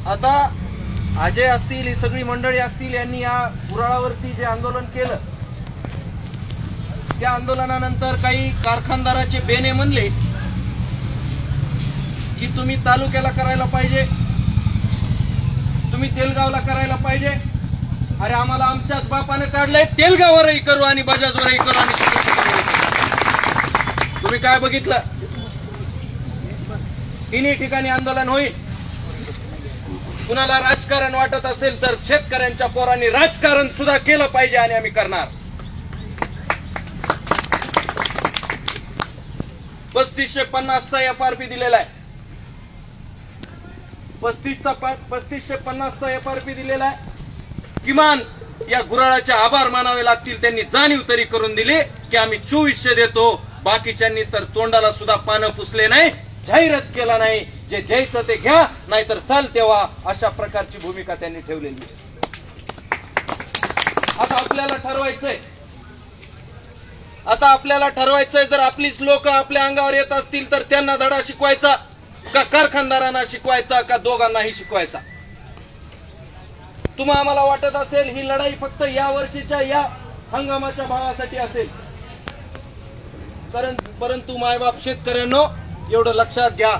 आता अजय असतील, ही सगळी मंडळी असतील, यांनी या पुराळावरती जे आंदोलन केलं, त्या आंदोलनानंतर काही कारखानदाराचे बेने म्हणले की तुम्ही तालुक्याला करायला पाहिजे, तुम्ही तेलगावला करायला पाहिजे. अरे आम्हाला आमच्याच बापाने काढलंय, तेलगाववरही करू आणि बजाजवरही करू. आणि तुम्ही काय बघितलं, तिन्ही ठिकाणी आंदोलन होईल. कुणाला राजकारण वाटत असेल तर शेतकऱ्यांच्या पोरांनी राजकारण सुद्धा केलं पाहिजे आणि आम्ही करणार. 3550चा FRP दिलेला आहे. 3550चा FRP दिलेला आहे. किमान या गुराळाचे आभार मानावे लागतील. त्यांनी जाणीव तरी करून दिली की आम्ही 2400 देतो. बाकीच्यांनी तर तोंडाला सुद्धा पानं पुसले नाही, जाहीरच केला नाही. जे द्यायचं ते घ्या, नाहीतर चाल तेव्हा, अशा प्रकारची भूमिका त्यांनी ठेवलेली आहे. आता आपल्याला ठरवायचंय, जर आपलीच लोक आपल्या अंगावर येत असतील तर त्यांना धडा शिकवायचा का कारखानदारांना शिकवायचा का दोघांनाही शिकवायचा. तुम्हाला आम्हाला वाटत असेल ही लढाई फक्त या वर्षीच्या या हंगामाच्या भावासाठी असेल, परंतु मायबाप शेतकऱ्यांनो एवढं लक्षात घ्या,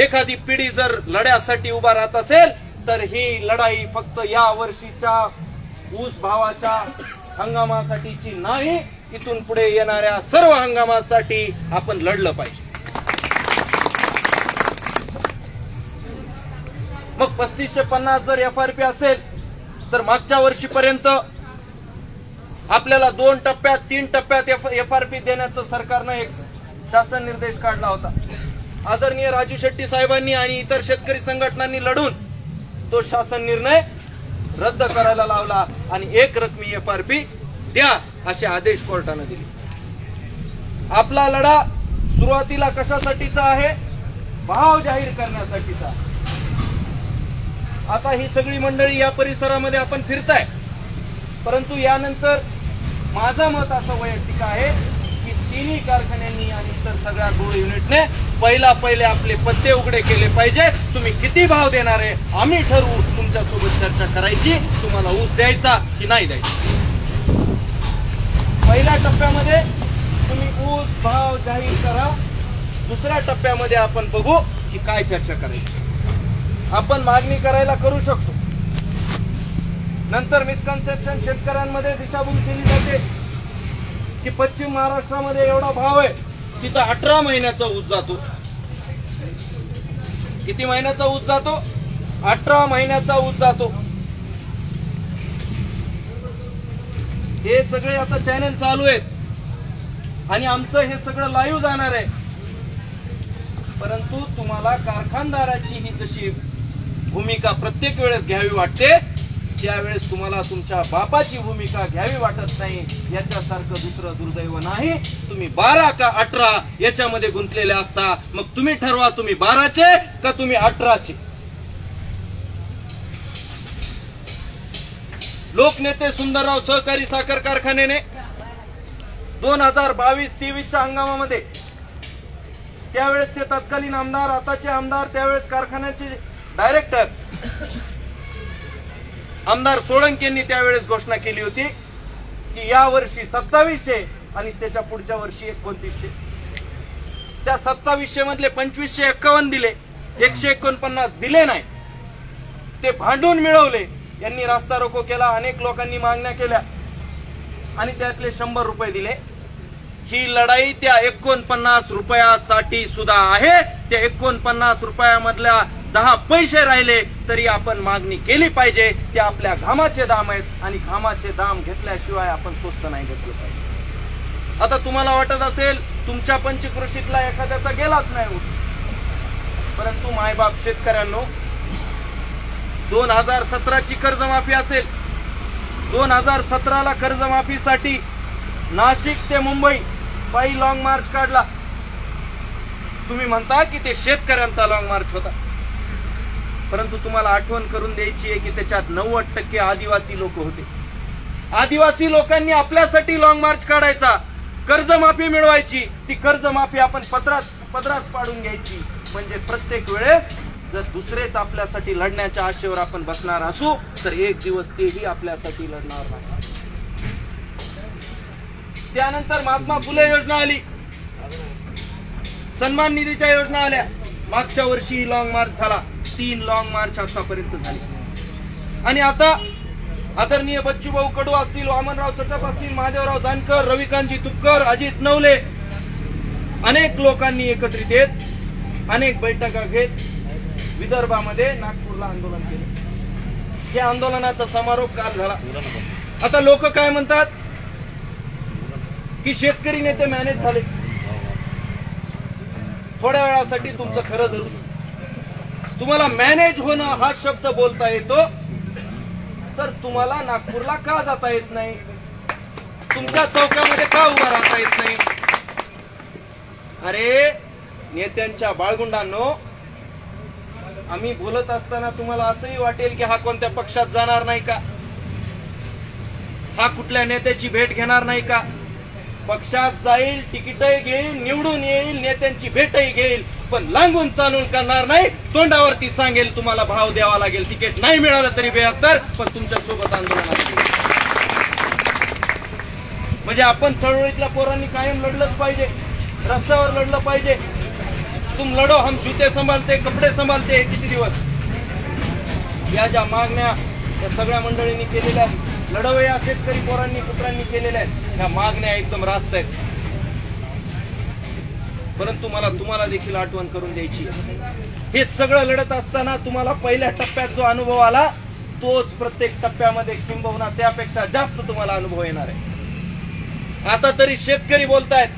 एखादी पिढी जर लढ्यासाठी उभा राहत असेल तर ही लढाई फक्त या वर्षीच्या ऊस भावाच्या हंगामासाठीची नाही, इथून पुढे येणाऱ्या सर्व हंगामासाठी आपण लढलं पाहिजे. मग 3550 जर FRP असेल तर मागच्या वर्षीपर्यंत आपल्याला 2 टप्प्यात 3 टप्प्यात FRP देण्याचं सरकारनं एक शासन निर्देश काढला होता. आदरणीय राजू शेट्टी साहेबांनी आणि इतर शेतकरी संघटनांनी लढून तो शासन निर्णय रद्द करायला लावला आणि 1 रकमी FRP द्या असे आदेश कोर्टाने दिले. आपला लढा सुरुवातीला कशासाठीचा आहे, भाव जाहीर करण्यासाठीचा. आता ही सगळी मंडळी या परिसरामध्ये आपण फिरताय, परंतु यानंतर माझं मत असं वैयक्तिक आहे की तिन्ही कारखान्यांनी आणि इतर सगळ्या गोळ युनिटने पहिले आपले पत्ते उघडे केले पाहिजे. तुम्ही किती भाव देणार आहे आम्ही ठरवू, तुमच्यासोबत चर्चा करायची, तुम्हाला ऊस द्यायचा की नाही द्यायचा. पहिल्या टप्प्यामध्ये तुम्ही ऊस भाव जाहीर करा, दुसऱ्या टप्प्यामध्ये आपण बघू की काय चर्चा करायची. आपण मागणी करायला करू शकतो. नंतर मिसकन्सेप्शन शेतकऱ्यांमध्ये दिशाभूल केली जाते की पश्चिम महाराष्ट्रामध्ये एवढा भाव आहे, तिथं 18 महिन्याचा ऊस जातो. किती महिन्याचा ऊस जातो? 18 महिन्याचा ऊस जातो. हे सगळे आता चॅनल चालू आहेत आणि आमचं हे सगळं लाईव्ह जाणार आहे. परंतु तुम्हाला कारखानदाराची ही जशी भूमिका प्रत्येक वेळेस घ्यावी वाटते, त्यावेळेस तुम्हाला तुमच्या बापाची भूमिका घ्यावी वाटत नाही. याच्यासारखं दुसरं दुर्दैव नाही. तुम्ही 12 का 18 याच्यामध्ये गुंतलेले असता. मग तुम्ही ठरवा, तुम्ही 12चे का तुम्ही 18चे. लोकनेते सुंदरराव सहकारी साखर कारखान्याने 2022-23च्या हंगामामध्ये त्यावेळेसचे तत्कालीन आमदार, आताचे आमदार, त्यावेळेस कारखान्याचे डायरेक्टर आमदार सोळंके यांनी त्यावेळेस घोषणा केली होती की या वर्षी 2700 आणि त्याच्या पुढच्या वर्षी 2900. त्या 2700 मधले 2551 दिले, 149 दिले नाही. ते भांडून मिळवले. यांनी रास्ता रोको केला, अनेक लोकांनी मागण्या केल्या आणि त्यातले 100 रुपये दिले. ही लढाई त्या 49 रुपयासाठी सुद्धा आहे. त्या 49 रुपयामधल्या 10 पैसे राहिले तरी आपण मागणी केली पाहिजे. ते आपल्या घामाचे दाम आहेत आणि घामाचे दाम घेतल्याशिवाय आपण स्वस्त नाही बसलो पाहिजे. आता तुम्हाला वाटत असेल तुमच्या पंचक्रोशीतला एखाद्याचा गेलाच नाही, परंतु मायबाप शेतकऱ्यांनो, 2017ची कर्जमाफी असेल, 2017ला कर्जमाफीसाठी नाशिक ते मुंबई पायी लॉंग मार्च काढला. तुम्ही म्हणता की ते शेतकऱ्यांचा लॉंग मार्च होता, परंतु तुम्हाला आठवण करून द्यायची आहे की त्याच्यात 90% आदिवासी लोक होते. आदिवासी लोकांनी आपल्यासाठी लॉंग मार्च काढायचा, कर्जमाफी मिळवायची. ती कर्जमाफी आपण पदरात पाडून घ्यायची. म्हणजे प्रत्येक वेळेस जर दुसरेच आपल्यासाठी लढण्याच्या आशेवर आपण बसणार असू तर एक दिवस तेही आपल्यासाठी लढणार नाही. त्यानंतर महात्मा फुले योजना आली, सन्मान निधीच्या योजना आल्या. मागच्या वर्षी लॉंग मार्च झाला, 3 लॉंग मार्च आतापर्यंत झाले. आणि आता आदरणीय बच्चूभाऊ कडू असतील, वामनराव चटप असतील, महादेवराव जानकर, रविकांतजी तुपकर, अजित नवले, अनेक लोकांनी एकत्रित येत अनेक बैठका घेत विदर्भामध्ये नागपूरला आंदोलन केले. या आंदोलनाचा समारोप काल झाला. आता लोक काय म्हणतात की शेतकरी नेते मॅनेज झाले. थोड्या वेळासाठी तुमचं खरं धरू, तुम्हाला मॅनेज होणं हा शब्द बोलता येतो तर तुम्हाला नागपूरला का जाता येत नाही, तुमच्या चौकामध्ये का उभा राहता येत नाही. अरे नेत्यांच्या बाळगुंडांनो, आम्ही बोलत असताना तुम्हाला असंही वाटेल की हा कोणत्या पक्षात जाणार नाही का, हा कुठल्या नेत्याची भेट घेणार नाही का. पक्षात जाईल, तिकीटही घेईल, निवडून येईल, नेत्यांची भेटही घेईल, पण लांबून चालून करणार नाही. तोंडावरती सांगेल तुम्हाला भाव द्यावा लागेल, तिकीट नाही मिळालं तरी 72, पण तुमच्या सोबत आंदोलन असेल. म्हणजे आपण चळवळीतल्या पोरांनी कायम लढलंच पाहिजे, रस्त्यावर लढलं पाहिजे. तुम लढो हम जूते संभालते, कपडे संभालते. किती दिवस या ज्या मागण्या या सगळ्या मंडळींनी केलेल्या आहेत, लढव या शेतकरी पोरांनी पुत्रांनी केलेल्या आहेत, ह्या मागण्या एकदम रास्त आहेत. परंतु मला तुम्हाला देखील आठवण करून द्यायची, हे सगळं लढत असताना तुम्हाला पहिल्या टप्प्यात जो अनुभव आला तोच प्रत्येक टप्प्यामध्ये किंबहुना त्यापेक्षा जास्त तुम्हाला अनुभव येणार आहे. आता तरी शेतकरी बोलतायत,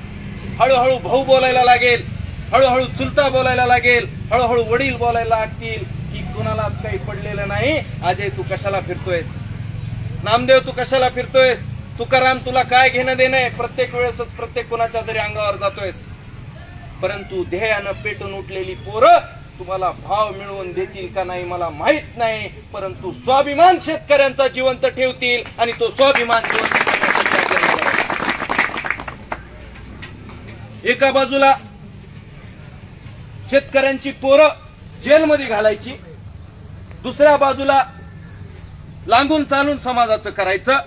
हळूहळू भाऊ बोलायला लागेल, हळूहळू चुलता बोलायला लागेल, हळूहळू वडील बोलायला लागतील की कुणालाच काही पडलेलं नाही. अजय तू कशाला फिरतोयस, नामदेव तू कशाला फिरतोयस, तुकाराम तुला काय घेणं देणं आहे, प्रत्येक वेळेस प्रत्येक कुणाच्या तरी अंगावर जातोयस. परंतु ध्येयानं पेटून उठलेली पोरं तुम्हाला भाव मिळवून देतील का नाही मला माहित नाही, परंतु स्वाभिमान शेतकऱ्यांचा जिवंत ठेवतील आणि तो स्वाभिमान जिवंत ठेवण्यासाठी. एका बाजूला शेतकऱ्यांची पोरं जेलमध्ये घालायची, दुसऱ्या बाजूला लांबून चालून समाजाचं करायचं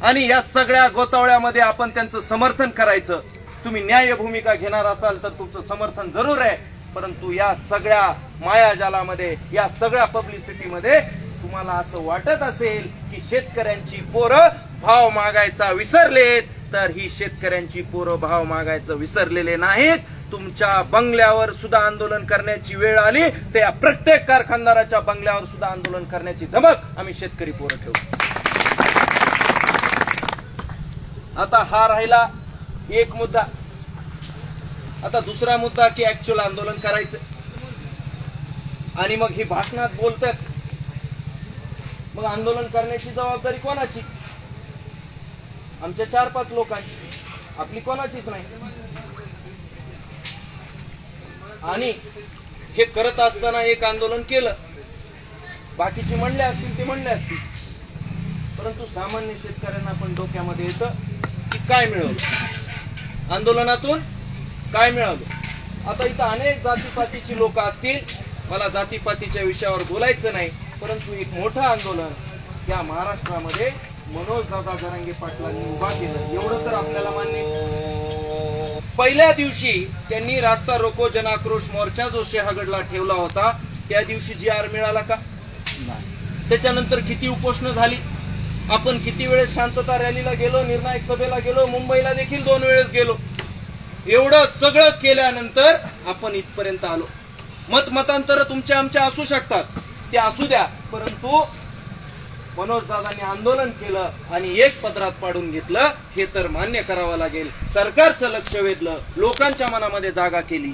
आणि या सगळ्या गोतावळ्यामध्ये आपण त्यांचं समर्थन करायचं. तुम्ही न्याय भूमिका घेणार असाल तर तुमचं समर्थन जरूर आहे, परंतु या सगळ्या मायाजालामध्ये, या सगळ्या पब्लिसिटीमध्ये तुम्हाला असं वाटत असेल की शेतकऱ्यांची पोरं भाव मागायचा विसरलेत, तर ही शेतकऱ्यांची पोरं भाव मागायचं विसरलेले नाहीत. तुमच्या बंगल्यावर सुद्धा आंदोलन करण्याची वेळ आली, त्या प्रत्येक कारखानदाराच्या बंगल्यावर सुद्धा आंदोलन करण्याची धमक आम्ही शेतकरी पोरं ठेवू. आता हा राहिला एक मुद्दा. आता दुसरा मुद्दा की ऍक्च्युअल आंदोलन करायचं आणि मग ही भाषणात बोलतात, मग आंदोलन करण्याची जबाबदारी कोणाची? आमच्या 4-5 लोकांची, आपली कोणाचीच नाही. आणि हे करत असताना एक आंदोलन केलं, बाकीचे म्हणले असतील ते म्हणले असतील, परंतु सामान्य शेतकऱ्यांना पण डोक्यामध्ये येतं की काय मिळवलं, आंदोलनातून काय मिळालं. आता इथं अनेक जातीपातीची लोक असतील, मला जातीपातीच्या विषयावर बोलायचं नाही, परंतु एक मोठं आंदोलन या महाराष्ट्रामध्ये मनोजदादा जरांगे पाटलांनी उभा केलं, एवढं तर आपल्याला मान्य. पहिल्या दिवशी त्यांनी रास्ता रोको जनाक्रोश मोर्चा जो शहागडला ठेवला होता त्या दिवशी GR मिळाला का? त्याच्यानंतर किती उपोषण झाली, आपण किती वेळेस शांतता रॅलीला गेलो, निर्णायक सभेला गेलो, मुंबईला देखील 2 वेळेस गेलो. एवढं सगळं केल्यानंतर आपण इथपर्यंत आलो. मतमतांतर तुमच्या आमच्या असू शकतात, ते असू द्या, परंतु मनोजदादांनी आंदोलन केलं आणि यश पदरात पाडून घेतलं, हे तर मान्य करावं लागेल. सरकारचं लक्ष वेधलं, लोकांच्या मनामध्ये जागा केली.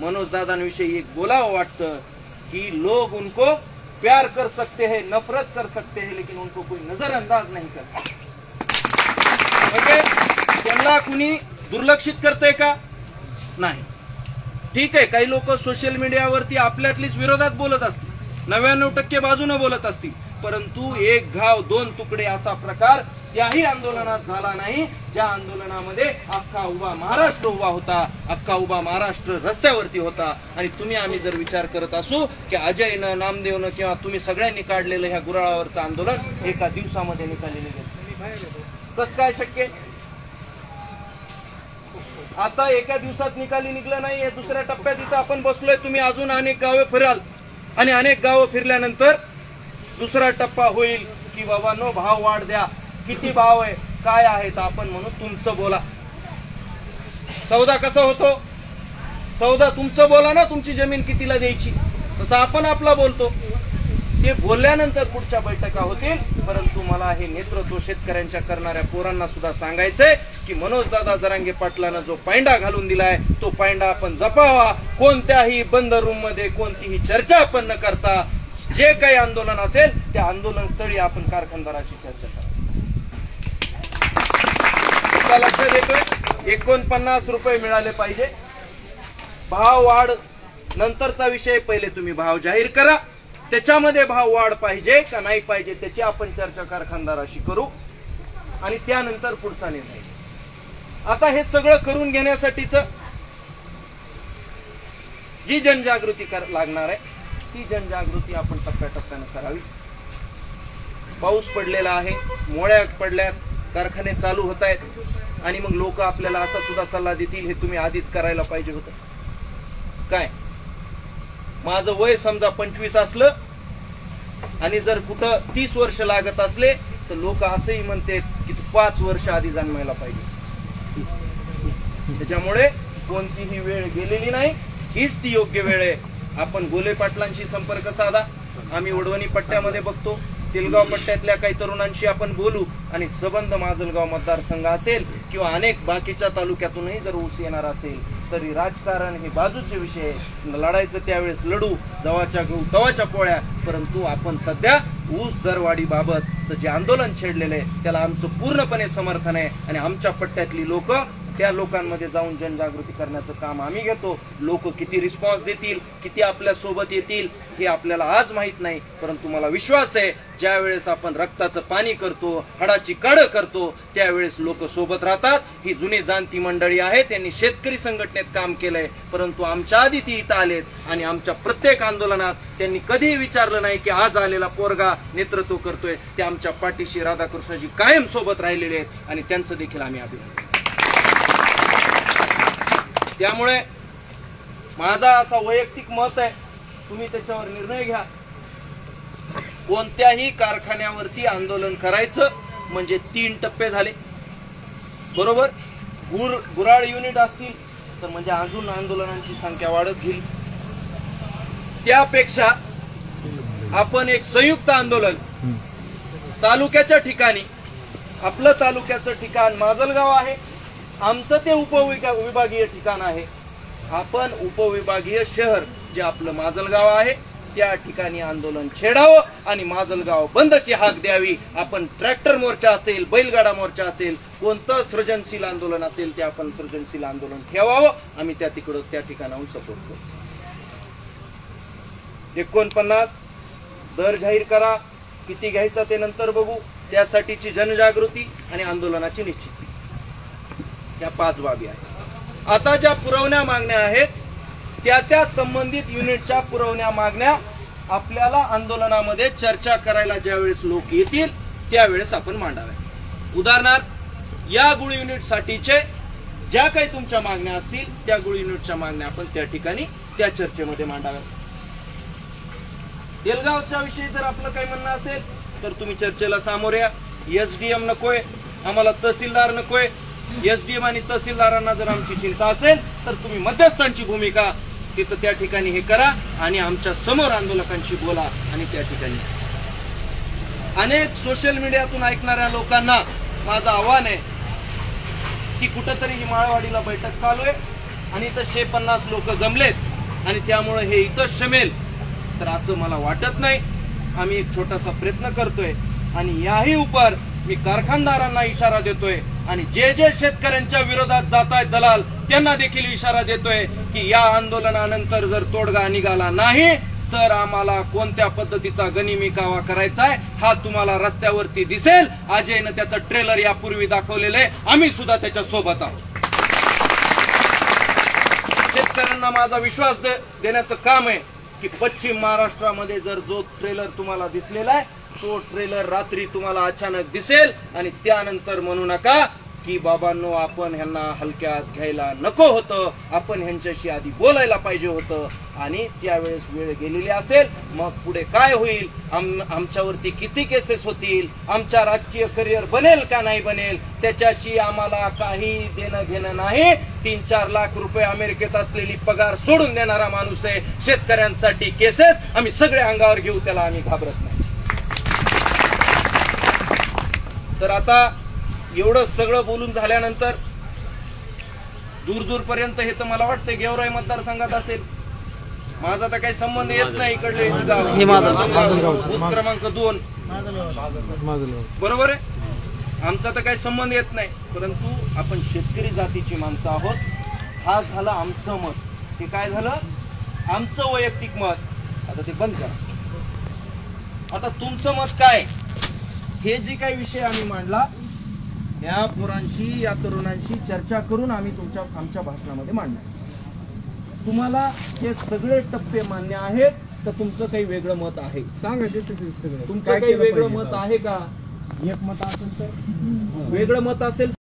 मनोजदादांविषयी एक बोलावं वाटतं की लोग उनको प्यार कर सकते हैं, नफरत कर सकते हैं, लेकिन उनको कोई नजरअंदाज नहीं कर सकते. म्हणजे त्यांना कुणी दुर्लक्षित करतंय का? नाही. ठीक आहे, काही लोक सोशल मीडियावरती आपल्यातलीच विरोधात बोलत असतील, 99% बाजूने बोलत असतील, परंतु एक घाव 2 तुकडे असा प्रकार त्याही आंदोलनात झाला नाही, ज्या आंदोलनामध्ये अख्खा उभा महाराष्ट्र उभा होता, अख्खा उभा महाराष्ट्र रस्त्यावरती होता. आणि तुम्ही आम्ही जर विचार करत असू की अजयनं, नामदेवनं किंवा तुम्ही सगळ्यांनी काढलेलं ह्या गुराळावरचं आंदोलन एका दिवसामध्ये निकाली निघेल, कसं काय शक्य? आता एका दिवसात निकाली निघलं नाही. दुसऱ्या टप्प्यात इथं आपण बसलोय, तुम्ही अजून अनेक गावे फिराल आणि अनेक गावं फिरल्यानंतर दुसरा टप्पा होईल की बाबांनो भाव वाढ द्या, किती भाव आहे, काय आहे, तर आपण म्हणून तुमचं बोला. सौदा कसा होतो? सौदा तुमचं बोला ना, तुमची जमीन कितीला द्यायची, तसं आपण आपला बोलतो. ते बोलल्यानंतर पुढच्या बैठका होतील. परंतु मला हे नेतृत्व शेतकऱ्यांच्या करणाऱ्या पोरांना सुद्धा सांगायचंय की मनोजदादा जरांगे पाटलांना जो पायंडा घालून दिलाय तो पायंडा आपण जपावा. कोणत्याही बंद रूम मध्ये कोणतीही चर्चा आपण न करता जे काही आंदोलन असेल त्या आंदोलन स्थळी आपण कारखानदाराची चर्चा करा. लक्षात येतोय 49 रुपये मिळाले पाहिजे. भाव वाढ नंतरचा विषय, पहिले तुम्ही भाव जाहीर करा, त्याच्यामध्ये भाव वाढ पाहिजे का नाही पाहिजे त्याची आपण चर्चा कारखानदाराशी करू आणि त्यानंतर पुढचा निर्णय. आता हे सगळं करून घेण्यासाठीच जी जनजागृती लागणार आहे ती जनजागृती आपण टप्प्याटप्प्यानं करावी. पाऊस पडलेला आहे, मोळ्या पडल्यात, कारखाने चालू होत आहेत आणि मग लोक आपल्याला असा सुद्धा सल्ला देतील हे तुम्ही आधीच करायला पाहिजे होतं. काय माझं वय समजा 25 असलं आणि जर कुठं 30 वर्ष लागत असले तर लोक असंही म्हणतात की तू 5 वर्ष आधी जन्मायला पाहिजे. त्याच्यामुळे कोणतीही वेळ गेलेली नाही, हीच ती योग्य वेळ आहे. आपण गोले पाटलांशी संपर्क साधा, आम्ही वडवणी पट्ट्यामध्ये बघतो, तेलगाव पट्ट्यातल्या काही तरुणांशी आपण बोलू आणि सबंध माजलगाव मतदारसंघ असेल किंवा अनेक बाकीच्या तालुक्यातूनही जर ऊस येणार असेल तरी राजकारण हे बाजूचे विषय, लढायचं त्यावेळेस लढू, जवाच्या गहू तवाच्या पोळ्या. परंतु आपण सध्या ऊस दरवाढीबाबत जे आंदोलन छेडलेलं आहे त्याला आमचं पूर्णपणे समर्थन आहे आणि आमच्या पट्ट्यातली लोक त्या लोकांमध्ये जाऊन जनजागृती करण्याचं काम आम्ही घेतो. लोक किती रिस्पॉन्स देतील, किती आपल्या सोबत येतील हे आपल्याला आज माहित नाही, परंतु मला विश्वास आहे ज्या वेळेस आपण रक्ताचं पाणी करतो, हाडाची काढ करतो त्यावेळेस लोक सोबत राहतात. ही जुनी जाणती मंडळी आहे, त्यांनी शेतकरी संघटनेत काम केलंय, परंतु आमच्या आधी ती इथं आलेत आणि आमच्या प्रत्येक आंदोलनात त्यांनी कधीही विचारलं नाही की आज आलेला पोरगा नेतृत्व करतोय. ते आमच्या पाठीशी राधाकृष्णजी कायम सोबत राहिलेले आहेत आणि त्यांचं देखील आम्ही अभिनंदन. त्यामुळे माझा असा वैयक्तिक मत आहे, तुम्ही त्याच्यावर निर्णय घ्या. कोणत्याही कारखान्यावरती आंदोलन करायचं म्हणजे 3 टप्पे झाले, बरोबर. गुराळ युनिट असतील तर म्हणजे अजून आंदोलनांची संख्या वाढत गेली. त्यापेक्षा आपण एक संयुक्त आंदोलन तालुक्याच्या ठिकाणी, आपलं तालुक्याचं ठिकाण माजलगाव आहे, आमचं ते उपविभागीय ठिकाण आहे. आपण उपविभागीय शहर जे आपलं माजलगाव आहे त्या ठिकाणी आंदोलन छेडावं आणि माजलगाव बंदची हाक द्यावी. आपण ट्रॅक्टर मोर्चा असेल, बैलगाडा मोर्चा असेल, कोणतं सृजनशील आंदोलन असेल ते आपण सृजनशील आंदोलन ठेवावं. आम्ही त्या ठिकाणाहून सपोर्ट करू. 49 दर जाहीर करा, किती घ्यायचा ते नंतर बघू. त्यासाठीची जनजागृती आणि आंदोलनाची निश्चिती, या 5 बाबी आहेत. आता ज्या पुरवण्या मागण्या आहेत त्या संबंधित युनिटच्या पुरवण्या मागण्या आपल्याला आंदोलनामध्ये चर्चा करायला ज्यावेळेस लोक येतील त्यावेळेस आपण मांडाव्या. उदाहरणार्थ या गुळ युनिट साठीचे ज्या काही तुमच्या मागण्या असतील त्या गुळ युनिटच्या मागण्या आपण त्या ठिकाणी त्या चर्चेमध्ये मांडाव्या. तेलगावच्या विषयी जर आपलं काही म्हणणं असेल तर तुम्ही चर्चेला सामोरे या. एसडीएम नकोय आम्हाला, तहसीलदार नकोय. एसडीएम आणि तहसीलदारांना जर आमची चिंता असेल तर तुम्ही मध्यस्थांची भूमिका तिथं त्या ठिकाणी हे करा आणि आमच्या समोर आंदोलकांशी बोला. आणि त्या ठिकाणी अनेक सोशल मीडियातून ऐकणाऱ्या लोकांना माझं आव्हान आहे की कुठंतरी ही माळवाडीला बैठक चालू आहे आणि इथं 150 लोक जमलेत आणि त्यामुळे हे इथं शमेल, तर असं मला वाटत नाही. आम्ही एक छोटासा प्रयत्न करतोय आणि याही उपर मी कारखानदारांना इशारा देतोय आणि जे शेतकऱ्यांच्या विरोधात जात आहेत दलाल त्यांना देखील इशारा देतोय की या आंदोलनानंतर जर तोडगा निघाला नाही तर आम्हाला कोणत्या पद्धतीचा गनिमी कावा करायचा आहे हा तुम्हाला रस्त्यावरती दिसेल. अजयनं त्याचं ट्रेलर यापूर्वी दाखवलेलं आहे, आम्ही सुद्धा त्याच्या सोबत आहोत. शेतकऱ्यांना माझा विश्वास देण्याचं काम आहे की पश्चिम महाराष्ट्रामध्ये जर जो ट्रेलर तुम्हाला दिसलेला आहे तो ट्रेलर रात्री तुम्हाला अचानक दिसेल आणि त्यानंतर म्हणू नका की बाबांनो आपण ह्यांना हलक्यात घ्यायला नको होतं, आपण ह्यांच्याशी आधी बोलायला पाहिजे होतं आणि त्यावेळेस वेळ गेलेली असेल. मग पुढे काय होईल, आमच्यावरती किती केसेस होतील, आमच्या राजकीय करिअर बनेल का नाही बनेल त्याच्याशी आम्हाला काही देणं घेणं नाही. 3-4 लाख रुपये अमेरिकेत असलेली पगार सोडून देणारा माणूस आहे. शेतकऱ्यांसाठी केसेस आम्ही सगळे अंगावर घेऊ, त्याला आम्ही घाबरत नाही. तर आता एवढं सगळं बोलून झाल्यानंतर दूर पर्यंत हे तर मला वाटतं गेवराई मतदारसंघात असेल. माझा तर काही संबंध येत नाही इकडले बूथ क्रमांक 2 बरोबर आहे, आमचा तर काही संबंध येत नाही. परंतु आपण शेतकरी जातीची माणसं आहोत. हा झालं आमचं मत, हे काय झालं आमचं वैयक्तिक मत. आता ते बंद करा. आता तुमचं मत काय, हे जे काही विषय आम्ही मांडला या पोरांशी या तरुणांशी चर्चा करून आम्ही आमच्या भाषणामध्ये मांडणार. तुम्हाला हे सगळे टप्पे मान्य आहेत तर तुमचं काही वेगळं मत आहे सांगायचं, तुमचं काही वेगळं मत आहे का? एक मत असेल तर वेगळं मत असेल